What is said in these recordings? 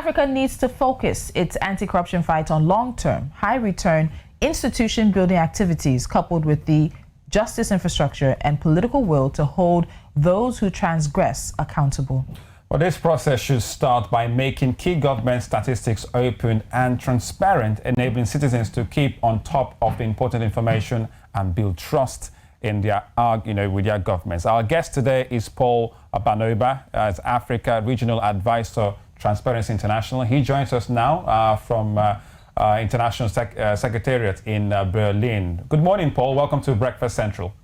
Africa needs to focus its anti-corruption fight on long-term, high-return, institution-building activities coupled with the justice infrastructure and political will to hold those who transgress accountable. Well, this process should start by making key government statistics open and transparent, enabling citizens to keep on top of the important information and build trust in their, with their governments. Our guest today is Paul Abanoba, as Africa Regional Advisor, Transparency International. He joins us now from International Secretariat in Berlin. Good morning, Paul. Welcome to Breakfast Central.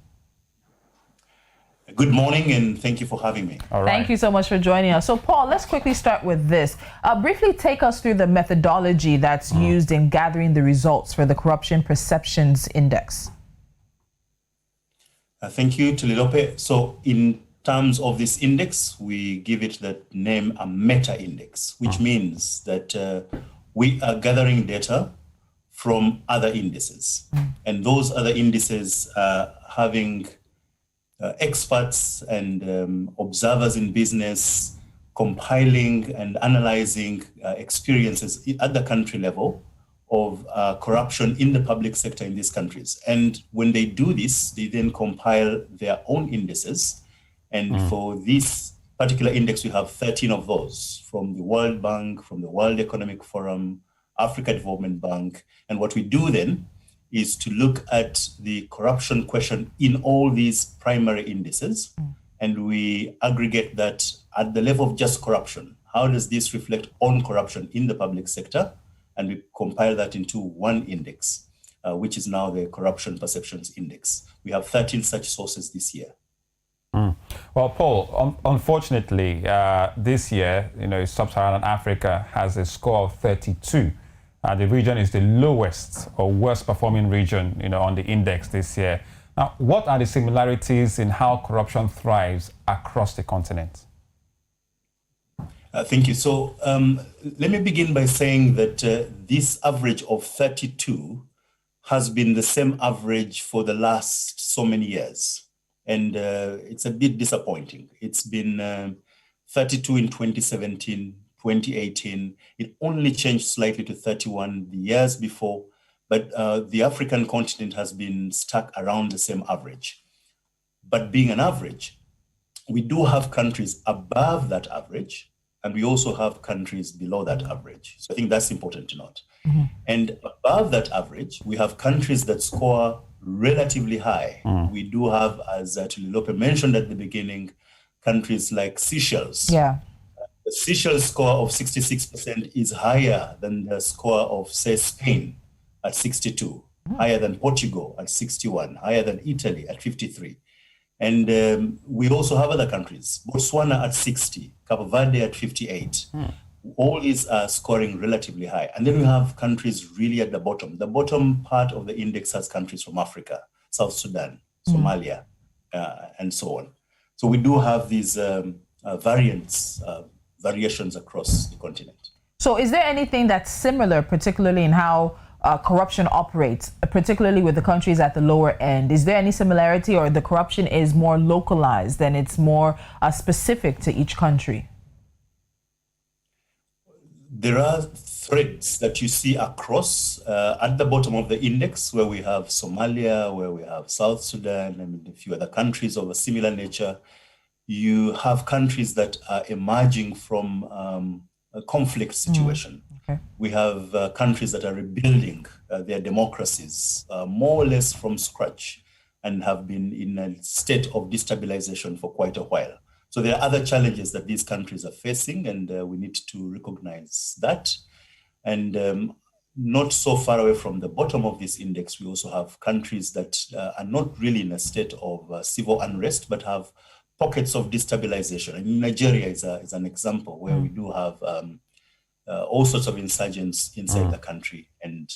Good morning, and thank you for having me. All right. Thank you so much for joining us. So, Paul, let's quickly start with this. Briefly take us through the methodology that's used in gathering the results for the Corruption Perceptions Index. Thank you, Tulilope. So, in terms of this index, we give it the name a meta-index, which means that we are gathering data from other indices. And those other indices are having experts and observers in business compiling and analyzing experiences at the country level of corruption in the public sector in these countries. And when they do this, they then compile their own indices. And for this particular index, we have 13 of those from the World Bank, from the World Economic Forum, Africa Development Bank. And what we do then is to look at the corruption question in all these primary indices, and we aggregate that at the level of just corruption. How does this reflect on corruption in the public sector? And we compile that into one index, which is now the Corruption Perceptions Index. We have 13 such sources this year. Well, Paul, unfortunately, this year, Sub-Saharan Africa has a score of 32. The region is the lowest or worst performing region, on the index this year. Now, what are the similarities in how corruption thrives across the continent? Thank you. So let me begin by saying that this average of 32 has been the same average for the last so many years. And it's a bit disappointing. It's been 32 in 2017, 2018. It only changed slightly to 31 the years before, but the African continent has been stuck around the same average. But being an average, we do have countries above that average, and we also have countries below that average. So I think that's important to note. And above that average, we have countries that score relatively high. We do have, as Tulilope mentioned at the beginning, countries like Seychelles. Yeah. The Seychelles score of 66% is higher than the score of, say, Spain at 62, higher than Portugal at 61, higher than Italy at 53. And we also have other countries, Botswana at 60, Cape Verde at 58. All these are scoring relatively high. And then we have countries really at the bottom. The bottom part of the index has countries from Africa, South Sudan, Somalia, and so on. So we do have these variations across the continent. So is there anything that's similar, particularly in how corruption operates, particularly with the countries at the lower end? Is there any similarity, or the corruption is more localized and it's more specific to each country? There are threads that you see across at the bottom of the index, where we have Somalia, where we have South Sudan, and a few other countries of a similar nature. You have countries that are emerging from a conflict situation. We have countries that are rebuilding their democracies more or less from scratch and have been in a state of destabilization for quite a while. So there are other challenges that these countries are facing, and we need to recognize that. And not so far away from the bottom of this index, we also have countries that are not really in a state of civil unrest, but have pockets of destabilization. And Nigeria is an example where we do have all sorts of insurgents inside the country. And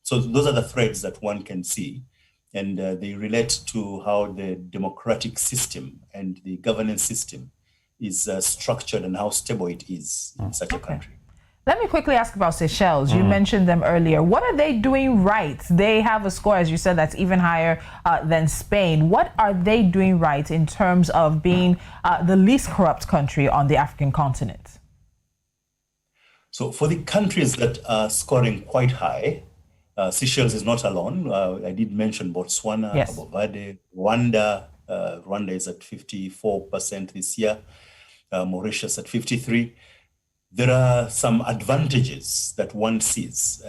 so those are the threads that one can see. And they relate to how the democratic system and the governance system is structured and how stable it is in such a country. Let me quickly ask about Seychelles. You mentioned them earlier. What are they doing right? They have a score, as you said, that's even higher than Spain. What are they doing right in terms of being the least corrupt country on the African continent? So for the countries that are scoring quite high, Seychelles is not alone. I did mention Botswana, Yes. Cabo Verde, Rwanda. Rwanda is at 54% this year. Mauritius at 53. There are some advantages that one sees.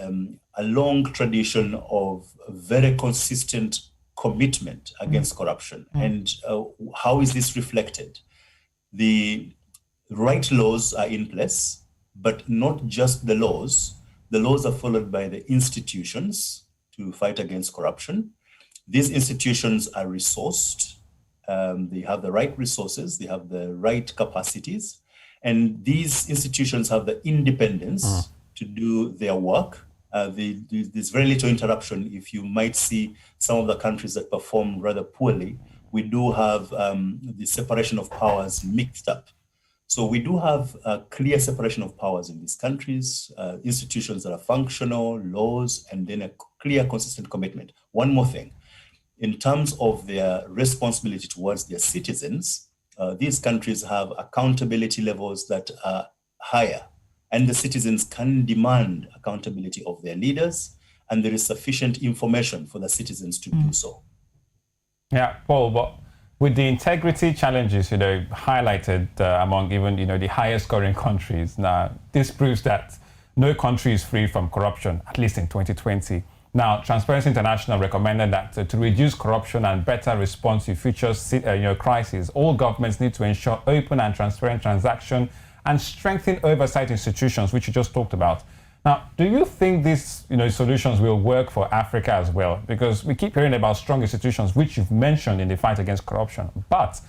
A long tradition of very consistent commitment against corruption. And how is this reflected? The right laws are in place, but not just the laws. The laws are followed by the institutions to fight against corruption. These institutions are resourced. They have the right resources, they have the right capacities, and these institutions have the independence to do their work. There's very little interruption. If you might see some of the countries that perform rather poorly, we do have the separation of powers mixed up. So we do have a clear separation of powers in these countries, institutions that are functional, laws, and then a clear, consistent commitment. One more thing, in terms of their responsibility towards their citizens, these countries have accountability levels that are higher, and the citizens can demand accountability of their leaders, and there is sufficient information for the citizens to do so. Yeah, Paul, but with the integrity challenges, highlighted among even, the highest scoring countries, now this proves that no country is free from corruption, at least in 2020. Now, Transparency International recommended that to reduce corruption and better respond to future crises, all governments need to ensure open and transparent transaction and strengthen oversight institutions, which you just talked about. Now, do you think these solutions will work for Africa as well? Because we keep hearing about strong institutions, which you've mentioned in the fight against corruption. But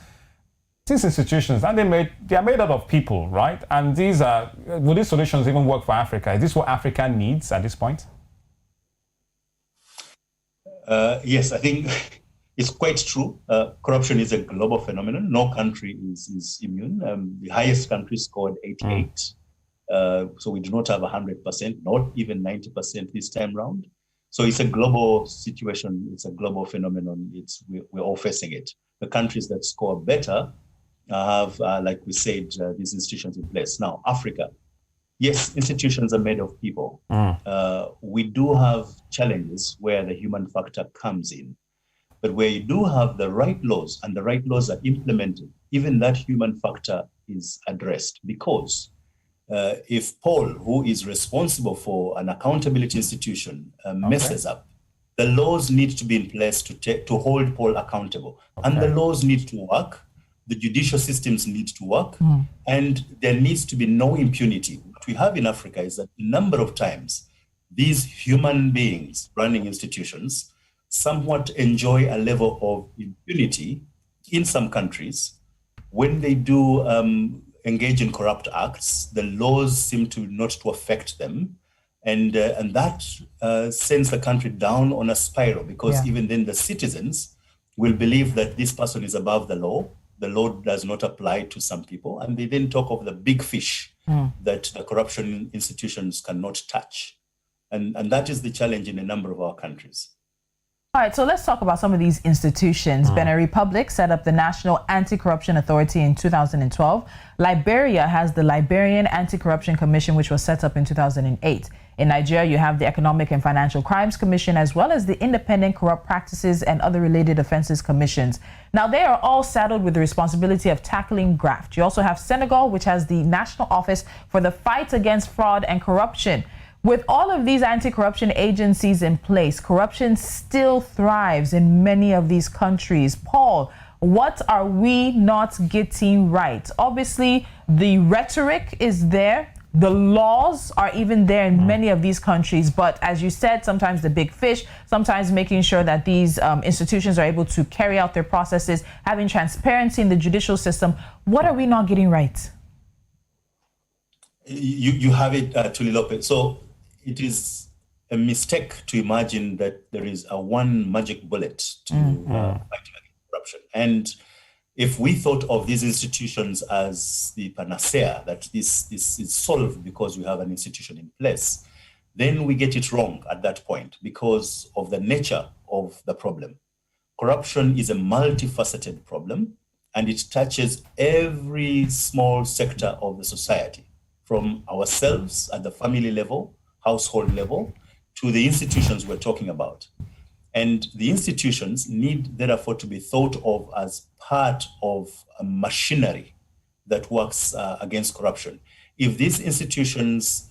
these institutions, and they are made out of people, right? And will these solutions even work for Africa? Is this what Africa needs at this point? Yes, I think it's quite true. Corruption is a global phenomenon. No country is immune. The highest country scored 88. So we do not have 100%, not even 90% this time round. So it's a global situation. It's a global phenomenon. We're all facing it. The countries that score better have, like we said, these institutions in place. Now, Africa, yes, institutions are made of people. We do have challenges where the human factor comes in. But where you do have the right laws and the right laws are implemented, even that human factor is addressed, because if Paul, who is responsible for an accountability institution, messes up, the laws need to be in place to hold Paul accountable. And the laws need to work, the judicial systems need to work, and there needs to be no impunity. What we have in Africa is that a number of times, these human beings running institutions somewhat enjoy a level of impunity in some countries. When they do engage in corrupt acts, the laws seem to not to affect them, and that sends the country down on a spiral, because even then the citizens will believe that this person is above the law. The law does not apply to some people, and they then talk of the big fish that the corruption institutions cannot touch, and that is the challenge in a number of our countries. All right, so let's talk about some of these institutions. Benin Republic set up the National Anti-Corruption Authority in 2012. Liberia has the Liberian Anti-Corruption Commission, which was set up in 2008. In Nigeria, you have the Economic and Financial Crimes Commission, as well as the Independent Corrupt Practices and Other Related Offenses Commissions. Now, they are all saddled with the responsibility of tackling graft. You also have Senegal, which has the National Office for the Fight Against Fraud and Corruption. With all of these anti-corruption agencies in place, corruption still thrives in many of these countries. Paul, what are we not getting right? Obviously, the rhetoric is there. The laws are even there in many of these countries. But as you said, sometimes the big fish, sometimes making sure that these institutions are able to carry out their processes, having transparency in the judicial system. What are we not getting right? You have it, Tuli Lopez. So it is a mistake to imagine that there is a one magic bullet to fight against corruption. And if we thought of these institutions as the panacea, that this is solved because we have an institution in place, then we get it wrong at that point because of the nature of the problem. Corruption is a multifaceted problem, and it touches every small sector of the society, from ourselves at the family level, household level, to the institutions we're talking about. And the institutions need, therefore, to be thought of as part of a machinery that works against corruption. If these institutions,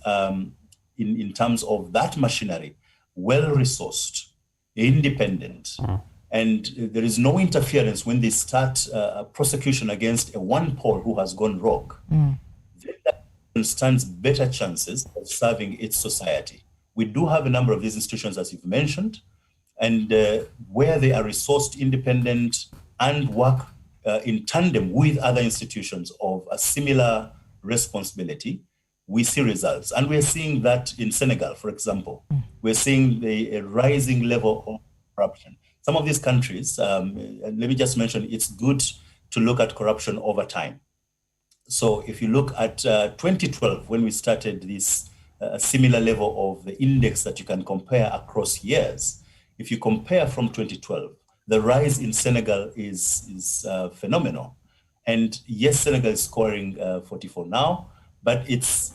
in terms of that machinery, well-resourced, independent, and there is no interference when they start a prosecution against a one Paul who has gone rogue, then that stands better chances of serving its society. We do have a number of these institutions, as you've mentioned, and where they are resourced, independent, and work in tandem with other institutions of a similar responsibility, we see results. And we're seeing that in Senegal, for example. We're seeing a rising level of corruption. Some of these countries, let me just mention, it's good to look at corruption over time. So if you look at 2012, when we started this similar level of the index that you can compare across years, if you compare from 2012, the rise in Senegal is phenomenal. And yes, Senegal is scoring 44 now, but it's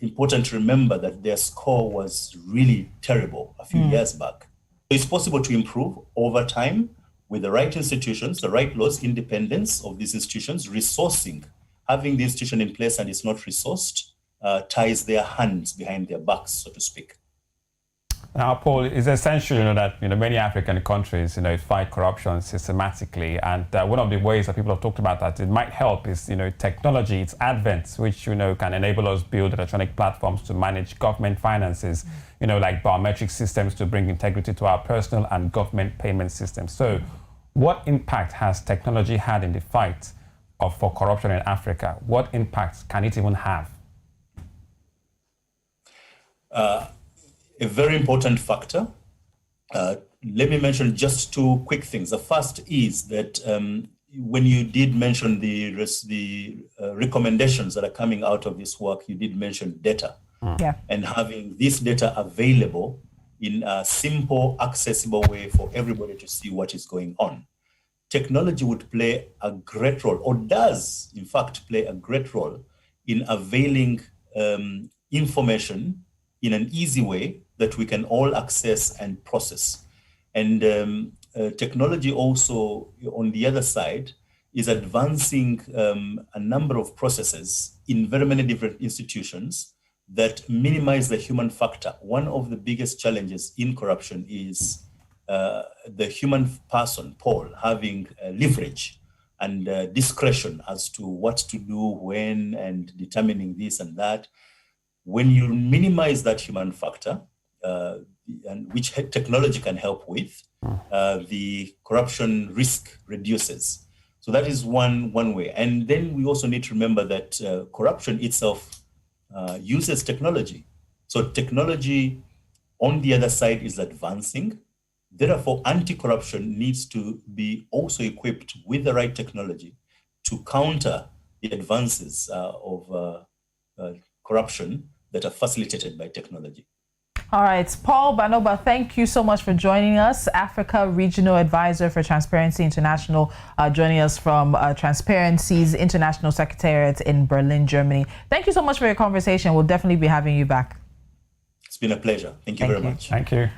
important to remember that their score was really terrible a few years back. It's possible to improve over time with the right institutions, the right laws, independence of these institutions, resourcing. Having the institution in place and it's not resourced ties their hands behind their backs, so to speak. Now, Paul, it's essential, that many African countries, fight corruption systematically, and one of the ways that people have talked about that it might help is, technology, its advent, which can enable us build electronic platforms to manage government finances, like biometric systems to bring integrity to our personal and government payment systems. So, what impact has technology had in the fight for corruption in Africa? What impact can it even have? A very important factor. Let me mention just two quick things. The first is that when you did mention the recommendations that are coming out of this work, you did mention data. Yeah. And having this data available in a simple, accessible way for everybody to see what is going on. Technology would play a great role, or does, in fact, play a great role in availing information in an easy way that we can all access and process. And technology also, on the other side, is advancing a number of processes in very many different institutions that minimize the human factor. One of the biggest challenges in corruption is the human person, Paul, having leverage and discretion as to what to do, when, and determining this and that. When you minimize that human factor, and which technology can help with, the corruption risk reduces. So that is one way. And then we also need to remember that corruption itself uses technology. So technology on the other side is advancing. Therefore, anti-corruption needs to be also equipped with the right technology to counter the advances of corruption that are facilitated by technology. All right, Paul Banoba, thank you so much for joining us. Africa Regional Advisor for Transparency International, joining us from Transparency's International Secretariat in Berlin, Germany. Thank you so much for your conversation. We'll definitely be having you back. It's been a pleasure. Thank you very much. Thank you.